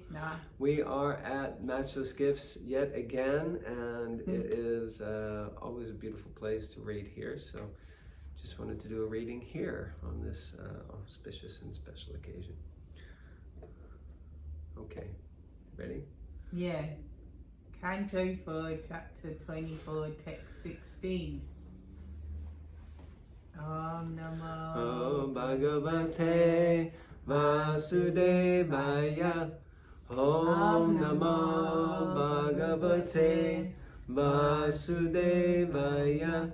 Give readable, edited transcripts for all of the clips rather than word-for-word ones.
Krishna. We are at Matchless Gifts yet again, and it is always a beautiful place to read here. So just wanted to do a reading here on this auspicious and special occasion. Okay, ready? Yeah. Canto 4, chapter 24, text 16. Om Namo Bhagavate Vasudevaya. Om Namo Bhagavate Vasudevaya.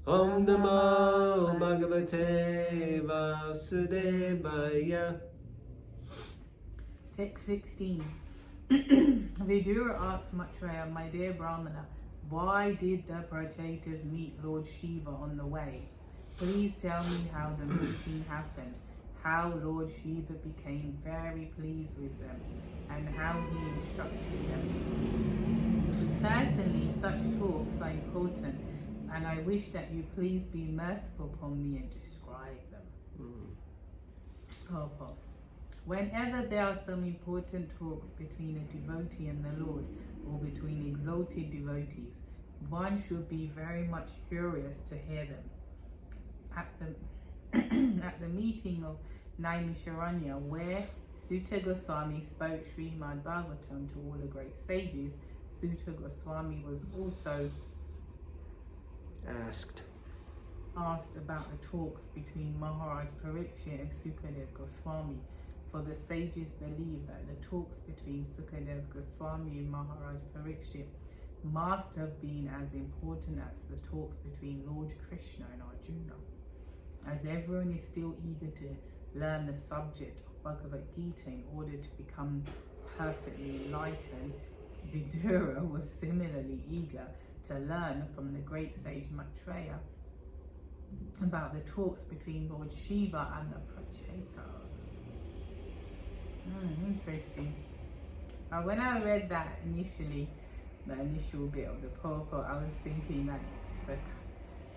Om Namo Bhagavate Vasudevaya. Text 16. Vidura asks Maitreya, my dear Brahmana, why did the Prachetas meet Lord Shiva on the way? Please tell me how the meeting happened, how Lord Shiva became very pleased with them, and how he instructed them. Certainly such talks are important, and I wish that you please be merciful upon me and describe them. Purport. Whenever there are some important talks between a devotee and the Lord, or between exalted devotees, one should be very much curious to hear them. At the meeting of Naimisharanya, where Sutta Goswami spoke Srimad Bhagavatam to all the great sages, Sutta Goswami was also asked about the talks between Maharaj Parikshit and Sukadev Goswami. For the sages believe that the talks between Sukadev Goswami and Maharaj Parikshit must have been as important as the talks between Lord Krishna and Arjuna. As everyone is still eager to learn the subject of Bhagavad Gita in order to become perfectly enlightened, Vidura was similarly eager to learn from the great sage Maitreya about the talks between Lord Shiva and the Prachetas. Interesting. When I read that initially, the initial bit of the purport, I was thinking that it's a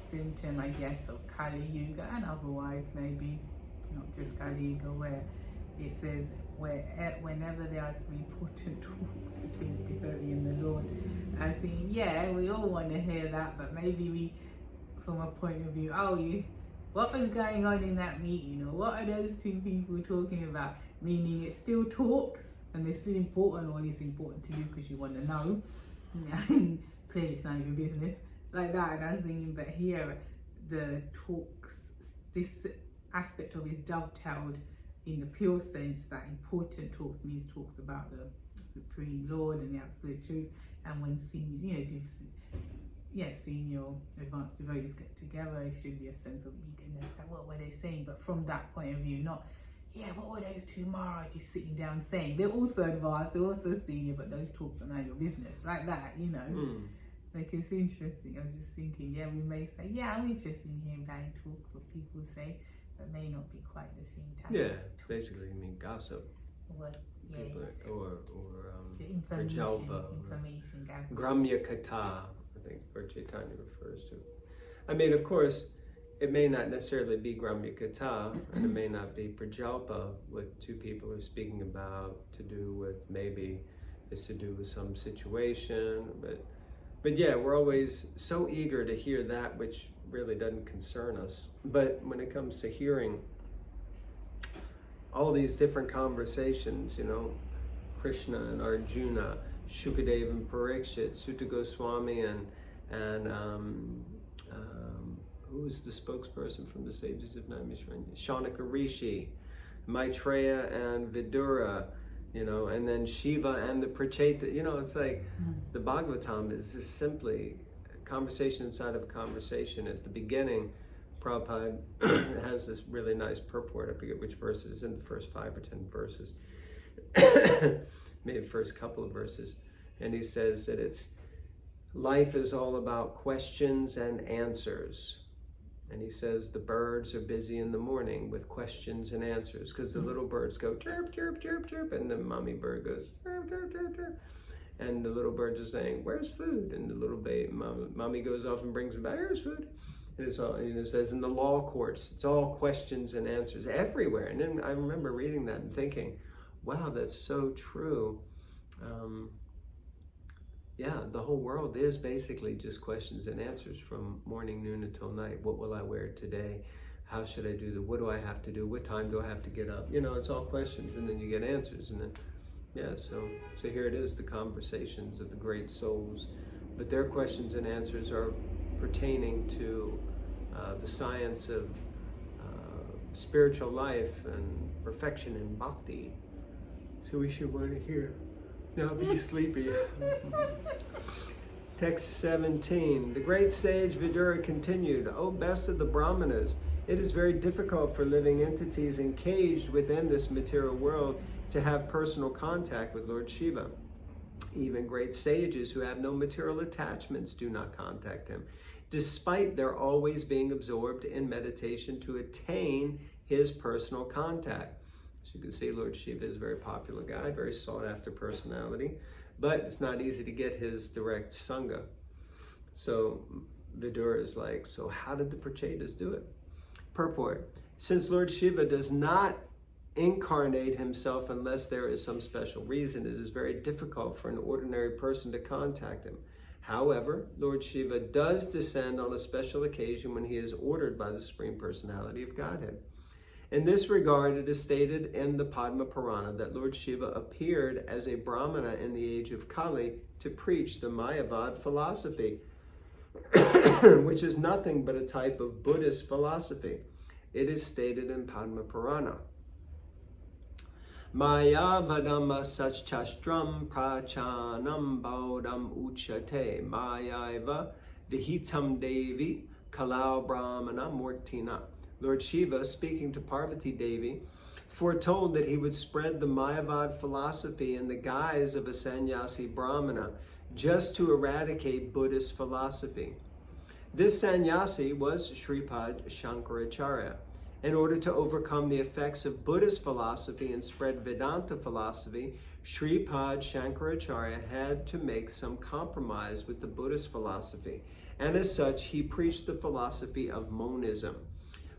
symptom, I guess, of Kali Yuga, and otherwise maybe not just Kali Yuga, where it says whenever there are some important talks between the devotee and the Lord, I think, yeah, we all want to hear that, but maybe we, from a point of view, what was going on in that meeting, or what are those two people talking about? Meaning it's still talks, and they're still important, or it's important to you because you want to know. And clearly it's none of your business, like that. And I was thinking, but here the talks, this aspect of it is dovetailed in the pure sense that important talks means talks about the Supreme Lord and the Absolute Truth. And when senior advanced devotees get together, it should be a sense of eagerness. And what were they saying? But from that point of view, not, what were those two Maharajas sitting down saying? They're also advanced, they're also senior, but those talks are none of your business. Like that, Like, it's interesting. I was just thinking, we may say, I'm interested in hearing about talks, what people say, but may not be quite the same time. Yeah, basically, you mean gossip. Yes. Or information gathering. Gramya Kata, I think, where Chaitanya refers to. I mean, of course, it may not necessarily be Gramya Kata, and it may not be Prajalpa, what two people are speaking about, to do with some situation, but yeah, we're always so eager to hear that which really doesn't concern us. But when it comes to hearing all these different conversations, Krishna and Arjuna, Shukadeva and Parikshit, Sutta Goswami and who is the spokesperson from the sages of Naimisharanya? Shaunaka Rishi, Maitreya and Vidura, and then Shiva and the Pracheta. It's like the Bhagavatam is just simply a conversation inside of a conversation. At the beginning, Prabhupada has this really nice purport. I forget which verses, in the first 5 or 10 verses, maybe the first couple of verses, and he says that life is all about questions and answers. And he says the birds are busy in the morning with questions and answers, because the little birds go chirp, chirp, chirp, chirp, and the mommy bird goes chirp, chirp, chirp, chirp. And the little birds are saying, where's food? And the little baby mommy goes off and brings them back, here's food. And it says in the law courts, it's all questions and answers everywhere. And then I remember reading that and thinking, wow, that's so true. Yeah, the whole world is basically just questions and answers from morning, noon until night. What will I wear today? How should I do what do I have to do? What time do I have to get up? You know, it's all questions, and then you get answers, and then yeah, so here it is, the conversations of the great souls, but their questions and answers are pertaining to the science of spiritual life and perfection in bhakti. So we should want to hear. Now be sleepy. Text 17. The great sage Vidura continued, O best of the Brahmanas, it is very difficult for living entities encaged within this material world to have personal contact with Lord Shiva. Even great sages who have no material attachments do not contact him, despite their always being absorbed in meditation to attain his personal contact. So you can see Lord Shiva is a very popular guy, very sought after personality, but it's not easy to get his direct sangha. So Vidura is like, so how did the Prachetas do it? Purport. Since Lord Shiva does not incarnate himself unless there is some special reason, it is very difficult for an ordinary person to contact him. However, Lord Shiva does descend on a special occasion when he is ordered by the Supreme Personality of Godhead. In this regard, it is stated in the Padma Purana that Lord Shiva appeared as a Brahmana in the age of Kali to preach the Mayavad philosophy, which is nothing but a type of Buddhist philosophy. It is stated in Padma Purana. Mayavadam sachastram prachanam baudam uchate mayaiva vihitam devi kalau brahmana murtina. Lord Shiva, speaking to Parvati Devi, foretold that he would spread the Mayavad philosophy in the guise of a sannyasi brahmana just to eradicate Buddhist philosophy. This sannyasi was Sripad Shankaracharya. In order to overcome the effects of Buddhist philosophy and spread Vedanta philosophy, Sripad Shankaracharya had to make some compromise with the Buddhist philosophy, and as such, he preached the philosophy of monism,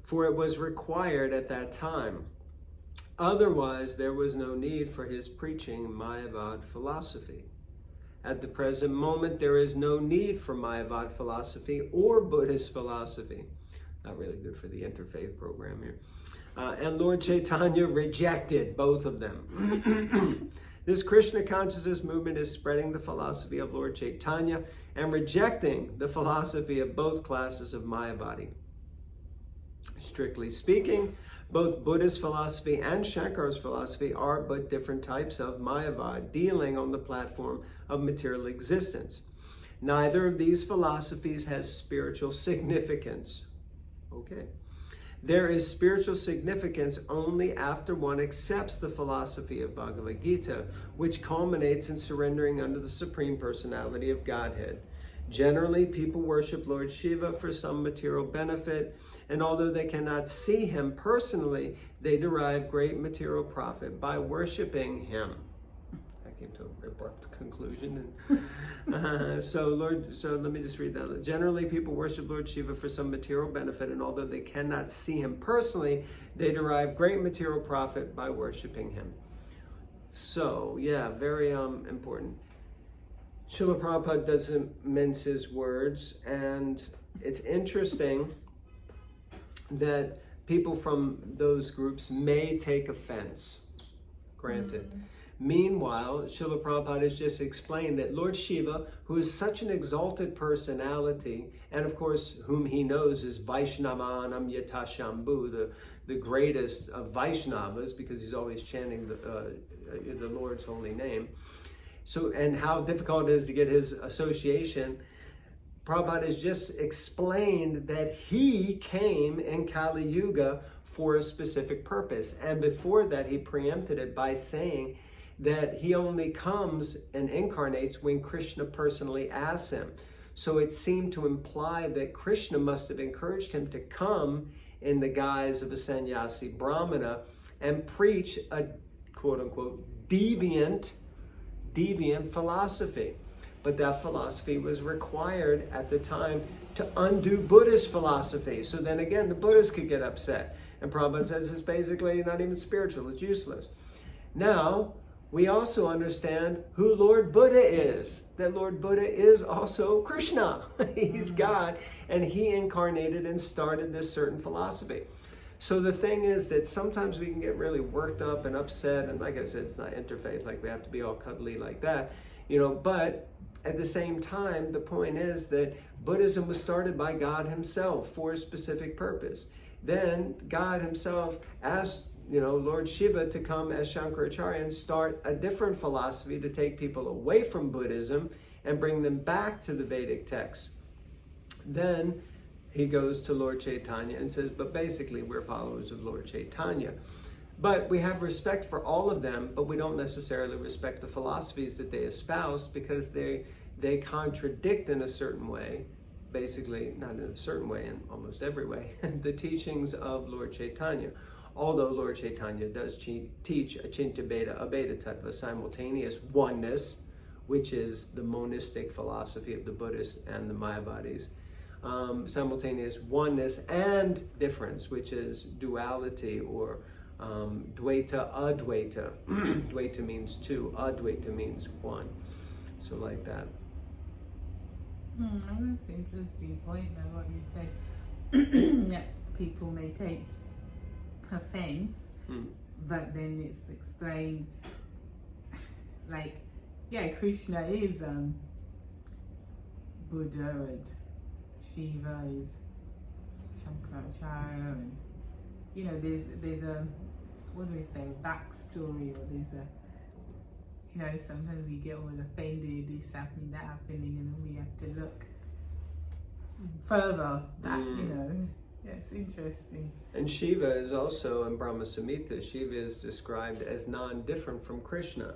for it was required at that time. Otherwise, there was no need for his preaching Mayavad philosophy. At the present moment, there is no need for Mayavad philosophy or Buddhist philosophy. Not really good for the interfaith program here. And Lord Chaitanya rejected both of them. This Krishna consciousness movement is spreading the philosophy of Lord Chaitanya and rejecting the philosophy of both classes of Mayavadi. Strictly speaking, both Buddhist philosophy and Shankar's philosophy are but different types of Mayavad, dealing on the platform of material existence. Neither of these philosophies has spiritual significance. Okay. There is spiritual significance only after one accepts the philosophy of Bhagavad Gita, which culminates in surrendering under the Supreme Personality of Godhead. Generally, people worship Lord Shiva for some material benefit, and although they cannot see him personally, they derive great material profit by worshiping him. I came to an abrupt conclusion. So let me just read that. Generally, people worship Lord Shiva for some material benefit, and although they cannot see him personally, they derive great material profit by worshiping him. So, yeah, very important. Srila Prabhupada doesn't mince his words, and it's interesting that people from those groups may take offense. Granted. Meanwhile, Srila Prabhupada has just explained that Lord Shiva, who is such an exalted personality, and of course, whom he knows is Vaishnavanam Yata Shambhu, the greatest of Vaishnavas, because he's always chanting the Lord's holy name. So, and how difficult it is to get his association, Prabhupada has just explained that he came in Kali Yuga for a specific purpose. And before that, he preempted it by saying that he only comes and incarnates when Krishna personally asks him. So it seemed to imply that Krishna must have encouraged him to come in the guise of a sannyasi brahmana and preach a quote-unquote deviant philosophy. But that philosophy was required at the time to undo Buddhist philosophy. So then again, the Buddhists could get upset. And Prabhupada says it's basically not even spiritual, it's useless. Now, we also understand who Lord Buddha is. That Lord Buddha is also Krishna. He's God, and he incarnated and started this certain philosophy. So the thing is that sometimes we can get really worked up and upset, and like I said, it's not interfaith, like we have to be all cuddly like that, but at the same time, the point is that Buddhism was started by God himself for a specific purpose. Then God himself asked Lord Shiva to come as Shankaracharya and start a different philosophy to take people away from Buddhism and bring them back to the Vedic texts. Then he goes to Lord Chaitanya and says, but basically we're followers of Lord Chaitanya. But we have respect for all of them, but we don't necessarily respect the philosophies that they espouse because they contradict in a certain way, basically, not in a certain way, in almost every way, the teachings of Lord Chaitanya. Although Lord Chaitanya does teach Achintya Bheda, Abheda Tattva, simultaneous oneness, which is the monistic philosophy of the Buddhists and the Mayavadis, simultaneous oneness and difference, which is duality or Dvaita, Advaita. Dvaita means two, Advaita means one. So like that. That's an interesting point though, what you said. That people may take offense, but then it's explained like, Krishna is Buddha and Shiva is Shankaracharya, and there's a, what do we say, a backstory, or there's a, sometimes we get all offended, this happening, that happening, and then we have to look further back, Yeah, it's interesting. And Shiva is also, in Brahma Samhita, Shiva is described as non-different from Krishna,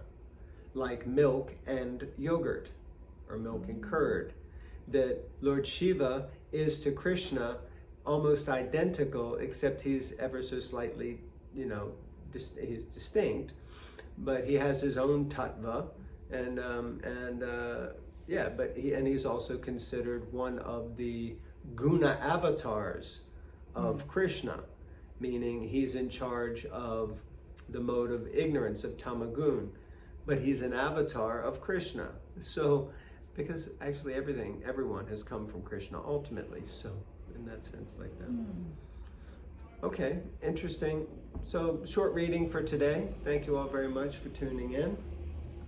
like milk and yogurt, or milk and curd. That Lord Shiva is to Krishna almost identical, except he's ever so slightly, he's distinct, but he has his own tattva, but he's also considered one of the guna avatars of Krishna, meaning he's in charge of the mode of ignorance, of tamagun, but he's an avatar of Krishna. So, because actually everyone has come from Krishna ultimately, so in that sense, like that. Okay, interesting. So, short reading for today. Thank you all very much for tuning in.